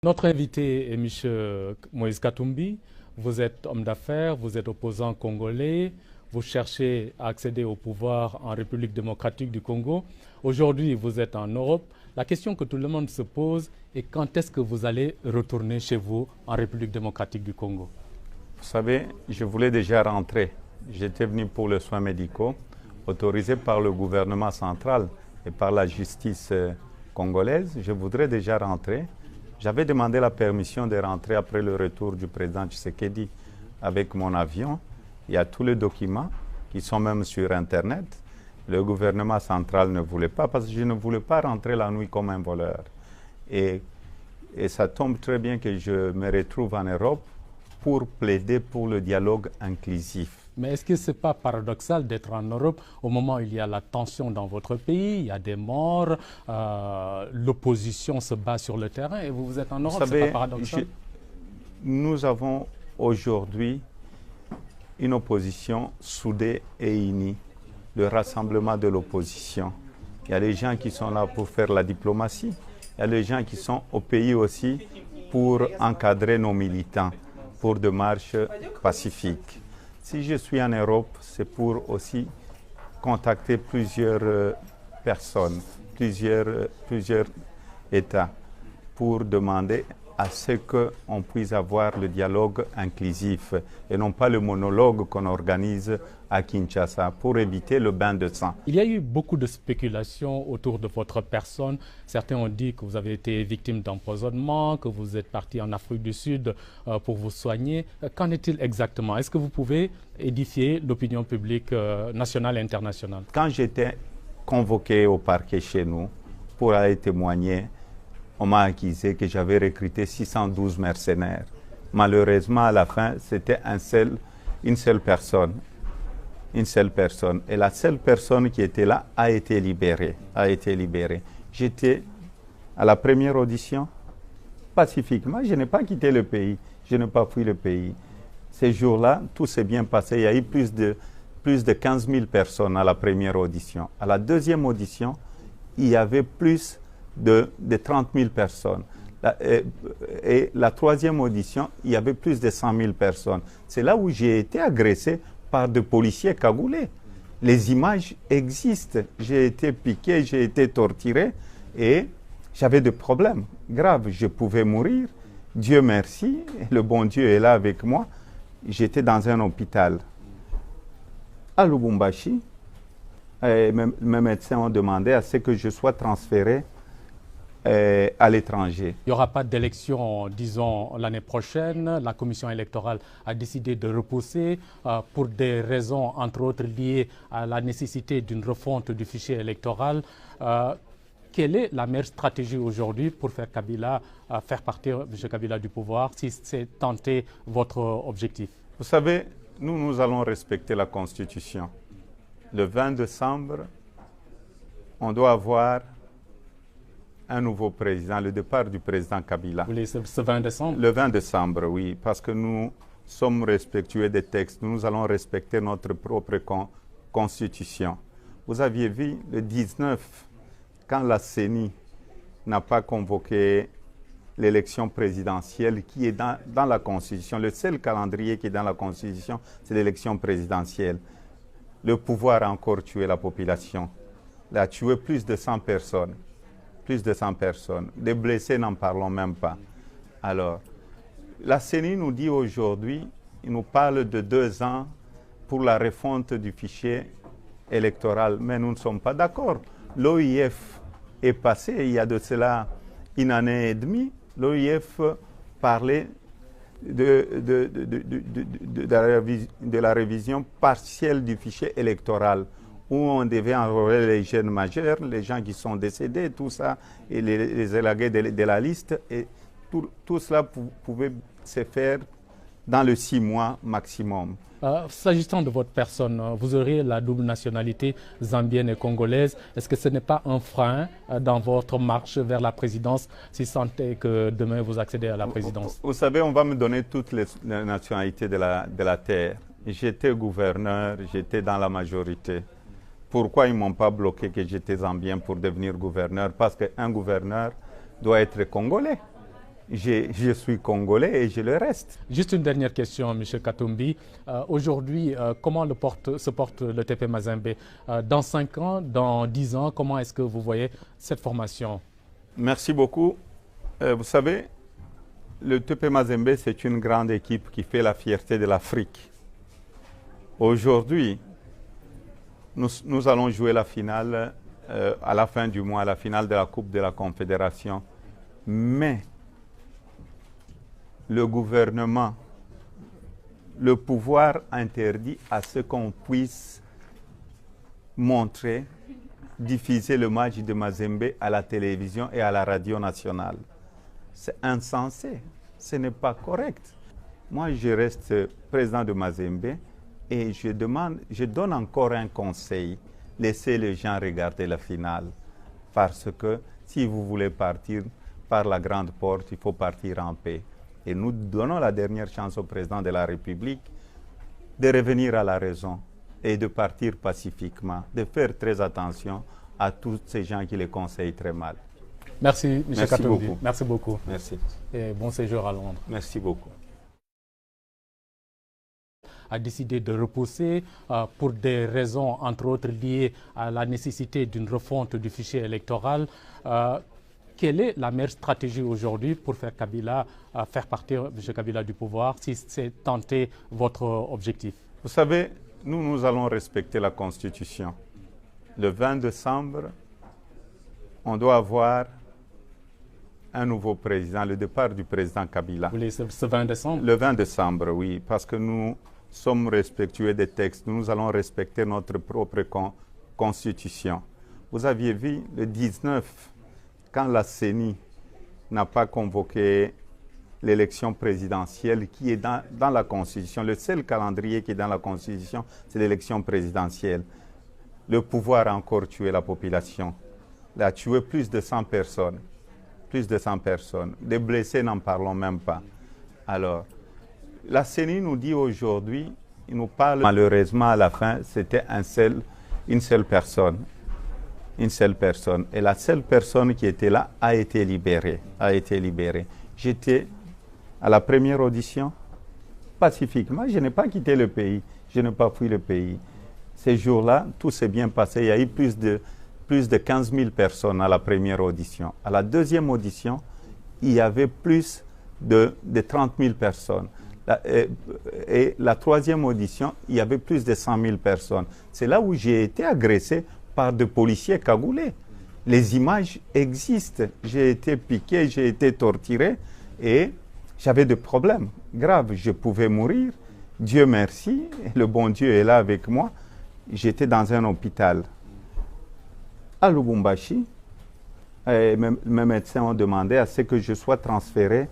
Notre invité est M. Moïse Katumbi. Vous êtes homme d'affaires, vous êtes opposant congolais, vous cherchez à accéder au pouvoir en République démocratique du Congo. Aujourd'hui, vous êtes en Europe. La question que tout le monde se pose est quand est-ce que vous allez retourner chez vous en République démocratique du Congo? Vous savez, je voulais déjà rentrer. J'étais venu pour les soins médicaux, autorisé par le gouvernement central et par la justice congolaise. Je voudrais déjà rentrer. J'avais demandé la permission de rentrer après le retour du président Tshisekedi avec mon avion. Il y a tous les documents qui sont même sur Internet. Le gouvernement central ne voulait pas parce que je ne voulais pas rentrer la nuit comme un voleur. Et ça tombe très bien que je me retrouve en Europe pour plaider pour le dialogue inclusif. Mais est-ce que ce n'est pas paradoxal d'être en Europe au moment où il y a la tension dans votre pays, il y a des morts, l'opposition se bat sur le terrain et vous êtes en Europe, ce n'est pas paradoxal? Nous avons aujourd'hui une opposition soudée et unie, le rassemblement de l'opposition. Il y a des gens qui sont là pour faire la diplomatie, il y a des gens qui sont au pays aussi pour encadrer nos militants, pour des marches pacifiques. Si je suis en Europe, c'est pour aussi contacter plusieurs personnes, plusieurs États, pour demander à ce qu'on puisse avoir le dialogue inclusif et non pas le monologue qu'on organise à Kinshasa pour éviter le bain de sang. Il y a eu beaucoup de spéculations autour de votre personne. Certains ont dit que vous avez été victime d'empoisonnement, que vous êtes parti en Afrique du Sud pour vous soigner. Qu'en est-il exactement? Est-ce que vous pouvez édifier l'opinion publique nationale et internationale? Quand j'étais convoqué au parquet chez nous pour aller témoigner, on m'a accusé que j'avais recruté 612 mercenaires. Malheureusement, à la fin, c'était une seule personne. Une seule personne. Et la seule personne qui était là a été libérée. J'étais à la première audition pacifiquement. Je n'ai pas quitté le pays. Je n'ai pas fui le pays. Ces jours-là, tout s'est bien passé. Il y a eu plus de 15 000 personnes à la première audition. À la deuxième audition, il y avait plus de 30 000 personnes. Et la troisième audition, il y avait plus de 100 000 personnes. C'est là où j'ai été agressé par des policiers cagoulés. Les images existent. J'ai été piqué, j'ai été torturé et j'avais des problèmes graves. Je pouvais mourir. Dieu merci, le bon Dieu est là avec moi. J'étais dans un hôpital à Lubumbashi. Et mes médecins ont demandé à ce que je sois transféré à l'étranger. Il n'y aura pas d'élection, disons, l'année prochaine. La commission électorale a décidé de repousser pour des raisons, entre autres, liées à la nécessité d'une refonte du fichier électoral. Quelle est la meilleure stratégie aujourd'hui pour faire partir M. Kabila du pouvoir, si c'est tenter votre objectif? Vous savez, nous allons respecter la Constitution. Le 20 décembre, on doit avoir un nouveau président, le départ du président Kabila. Vous voulez ce 20 décembre? Le 20 décembre, oui, parce que nous sommes respectueux des textes. Nous allons respecter notre propre constitution. Vous aviez vu le 19, quand la CENI n'a pas convoqué l'élection présidentielle qui est dans la Constitution. Le seul calendrier qui est dans la Constitution, c'est l'élection présidentielle. Le pouvoir a encore tué la population. Il a tué plus de 100 personnes. Plus de 100 personnes. Des blessés, n'en parlons même pas. Alors, la CENI nous dit aujourd'hui, il nous parle de 2 ans pour la refonte du fichier électoral, mais nous ne sommes pas d'accord. L'OIF est passé, il y a de cela une année et demie, l'OIF parlait de la révision partielle du fichier électoral, où on devait enrôler les jeunes majeurs, les gens qui sont décédés, tout ça, et les élagués de la liste. Et tout cela pouvait se faire dans les 6 mois maximum. S'agissant de votre personne, vous aurez la double nationalité zambienne et congolaise. Est-ce que ce n'est pas un frein dans votre marche vers la présidence, si sentez que demain vous accédez à la présidence? Vous savez, on va me donner toutes les nationalités de la terre. J'étais gouverneur, j'étais dans la majorité. Pourquoi ils ne m'ont pas bloqué que j'étais zambien pour devenir gouverneur? Parce qu'un gouverneur doit être congolais. je suis congolais et je le reste. Juste une dernière question, M. Katumbi. Aujourd'hui, comment se porte le TP Mazembe? Dans 5 ans, dans 10 ans, comment est-ce que vous voyez cette formation? Merci beaucoup. Vous savez, le TP Mazembe, c'est une grande équipe qui fait la fierté de l'Afrique. Aujourd'hui, nous allons jouer la finale à la fin du mois, la finale de la Coupe de la Confédération. Mais le gouvernement, le pouvoir interdit à ce qu'on puisse montrer, diffuser le match de Mazembe à la télévision et à la radio nationale. C'est insensé, ce n'est pas correct. Moi, je reste président de Mazembe et je donne encore un conseil. Laissez les gens regarder la finale. Parce que si vous voulez partir par la grande porte, il faut partir en paix. Et nous donnons la dernière chance au président de la République de revenir à la raison et de partir pacifiquement, de faire très attention à tous ces gens qui les conseillent très mal. Merci, M. Katumbi. Beaucoup. Merci beaucoup. Merci. Et bon séjour à Londres. Merci beaucoup. A décidé de repousser pour des raisons, entre autres, liées à la nécessité d'une refonte du fichier électoral. Quelle est la meilleure stratégie aujourd'hui pour faire partir M. Kabila du pouvoir, si c'est tenter votre objectif? Vous savez, nous allons respecter la Constitution. Le 20 décembre, on doit avoir un nouveau président, le départ du président Kabila. Vous voulez ce 20 décembre? Le 20 décembre, oui, parce que nous sommes respectueux des textes. Nous allons respecter notre propre Constitution. Vous aviez vu le 19, quand la CENI n'a pas convoqué l'élection présidentielle qui est dans la Constitution. Le seul calendrier qui est dans la Constitution, c'est l'élection présidentielle. Le pouvoir a encore tué la population. Il a tué plus de 100 personnes. Plus de 100 personnes. Des blessés, n'en parlons même pas. Alors, la CENI nous dit aujourd'hui, il nous parle, malheureusement à la fin, c'était une seule personne. Une seule personne. Et la seule personne qui était là a été libérée. J'étais à la première audition pacifiquement. Je n'ai pas quitté le pays. Je n'ai pas fui le pays. Ces jours-là, tout s'est bien passé. Il y a eu plus de 15 000 personnes à la première audition. À la deuxième audition, il y avait plus de 30 000 personnes. Et la troisième audition, il y avait plus de 100 000 personnes. C'est là où j'ai été agressé par des policiers cagoulés. Les images existent. J'ai été piqué, j'ai été torturé et j'avais des problèmes graves. Je pouvais mourir. Dieu merci, le bon Dieu est là avec moi. J'étais dans un hôpital à Lubumbashi. Mes médecins ont demandé à ce que je sois transféré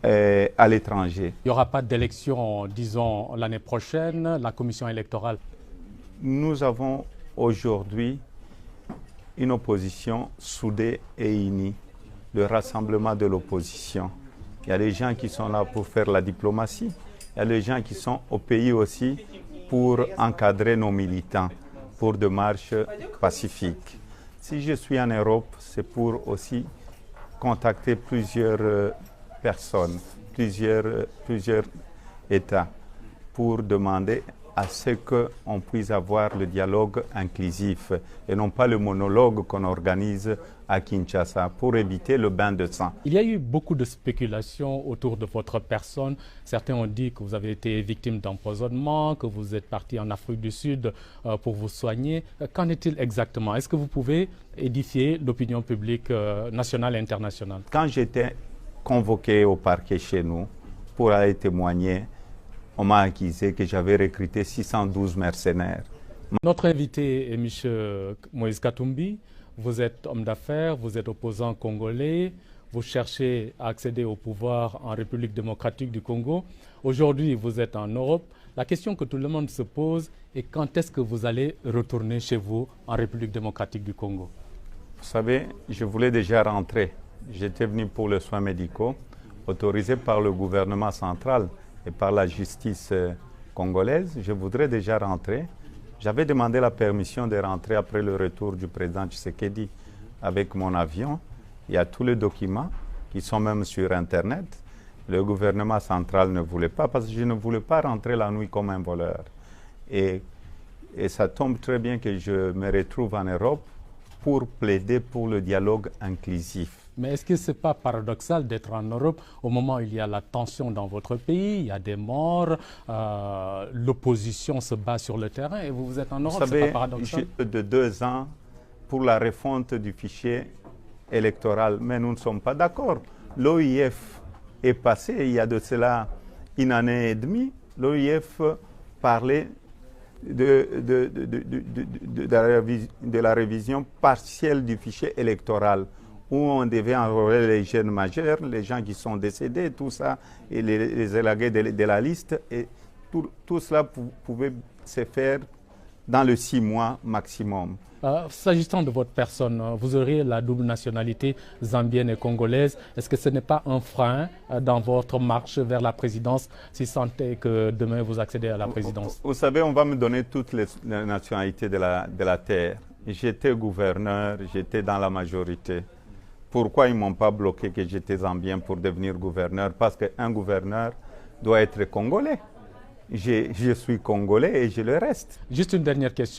à l'étranger. Il n'y aura pas d'élection, disons, l'année prochaine, la commission électorale? Nous avons aujourd'hui une opposition soudée et unie, le rassemblement de l'opposition. Il y a les gens qui sont là pour faire la diplomatie, il y a les gens qui sont au pays aussi pour encadrer nos militants, pour des marches pacifiques. Si je suis en Europe, c'est pour aussi contacter plusieurs personnes, plusieurs États, pour demander à ce qu'on puisse avoir le dialogue inclusif et non pas le monologue qu'on organise à Kinshasa pour éviter le bain de sang. Il y a eu beaucoup de spéculations autour de votre personne. Certains ont dit que vous avez été victime d'empoisonnement, que vous êtes parti en Afrique du Sud pour vous soigner. Qu'en est-il exactement? Est-ce que vous pouvez édifier l'opinion publique nationale et internationale? Quand j'étais convoqué au parquet chez nous pour aller témoigner, on m'a accusé que j'avais recruté 612 mercenaires. Notre invité est M. Moïse Katumbi. Vous êtes homme d'affaires, vous êtes opposant congolais, vous cherchez à accéder au pouvoir en République démocratique du Congo. Aujourd'hui, vous êtes en Europe. La question que tout le monde se pose est quand est-ce que vous allez retourner chez vous en République démocratique du Congo? Vous savez, je voulais déjà rentrer. J'étais venu pour les soins médicaux, autorisé par le gouvernement central et par la justice congolaise. Je voudrais déjà rentrer. J'avais demandé la permission de rentrer après le retour du président Tshisekedi avec mon avion. Il y a tous les documents. qui sont même sur Internet. Le gouvernement central ne voulait pas parce que je ne voulais pas rentrer la nuit comme un voleur. Et ça tombe très bien que je me retrouve en Europe pour plaider pour le dialogue inclusif. Mais est-ce que ce n'est pas paradoxal d'être en Europe au moment où il y a la tension dans votre pays, il y a des morts, l'opposition se bat sur le terrain et vous êtes en Europe, c'est pas paradoxal? De 2 ans pour la refonte du fichier électoral, mais nous ne sommes pas d'accord. L'OIF est passé, il y a de cela 1 année et demie, l'OIF parlait de la révision partielle du fichier électoral, où on devait enrôler les jeunes majeurs, les gens qui sont décédés, tout ça, et les élaguer de la liste. Et tout cela pouvait se faire dans les 6 mois maximum. S'agissant de votre personne, vous auriez la double nationalité zambienne et congolaise. Est-ce que ce n'est pas un frein dans votre marche vers la présidence, si tant est que demain vous accédez à la présidence? Vous savez, on va me donner toutes les nationalités de la terre. J'étais gouverneur, j'étais dans la majorité. Pourquoi ils ne m'ont pas bloqué que j'étais zambien pour devenir gouverneur? Parce qu'un gouverneur doit être congolais. Je suis congolais et je le reste. Juste une dernière question.